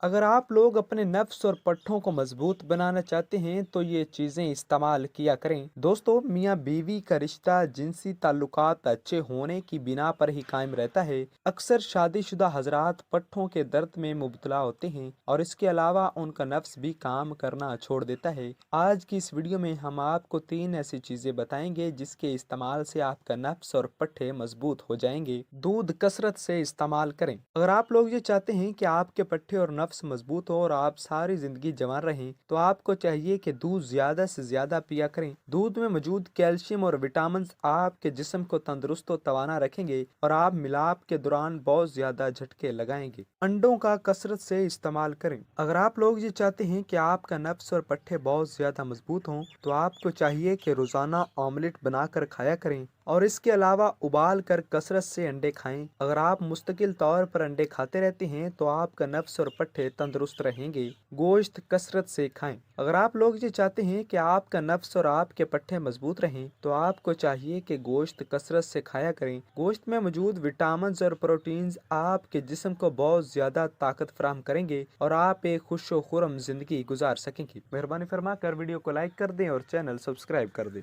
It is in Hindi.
अगर आप लोग अपने नफ्स और पट्ठों को मजबूत बनाना चाहते हैं तो ये चीजें इस्तेमाल किया करें। दोस्तों, मियाँ बीवी का रिश्ता जिनसी ताल्लुकात अच्छे होने की बिना पर ही कायम रहता है। अक्सर शादीशुदा हजरात पट्ठों के दर्द में मुब्तला होते हैं और इसके अलावा उनका नफ्स भी काम करना छोड़ देता है। आज की इस वीडियो में हम आपको 3 ऐसी चीजें बताएंगे जिसके इस्तेमाल से आपका नफ्स और पट्ठे मजबूत हो जाएंगे। दूध कसरत से इस्तेमाल करें। अगर आप लोग ये चाहते हैं कि आपके पट्ठे और नफ्स मजबूत हो और आप सारी जिंदगी जवान रहें, तो आपको चाहिए कि दूध ज्यादा से ज्यादा पिया करें। दूध में मौजूद कैल्शियम और विटामिन आपके जिस्म को तंदुरुस्त और तवाना रखेंगे और आप मिलाप के दौरान बहुत ज्यादा झटके लगाएंगे। अंडों का कसरत से इस्तेमाल करें। अगर आप लोग ये चाहते हैं कि आपका नफ्स और पट्ठे बहुत ज्यादा मजबूत हों, तो आपको चाहिए कि रोजाना ऑमलेट बनाकर खाया करें और इसके अलावा उबाल कर कसरत से अंडे खाएं। अगर आप मुस्तकिल तौर पर अंडे खाते रहते हैं तो आपका नफ्स और पट्ठे तंदुरुस्त रहेंगे। गोश्त कसरत से खाएं। अगर आप लोग ये चाहते हैं कि आपका नफ्स और आपके पट्ठे मजबूत रहें, तो आपको चाहिए कि गोश्त कसरत से खाया करें। गोश्त में मौजूद विटामिन और प्रोटीन्स आपके जिस्म को बहुत ज्यादा ताकत फराहम करेंगे और आप एक खुश व खुर्रम जिंदगी गुजार सकेंगे। मेहरबानी फरमा कर वीडियो को लाइक कर दें और चैनल सब्सक्राइब कर दें।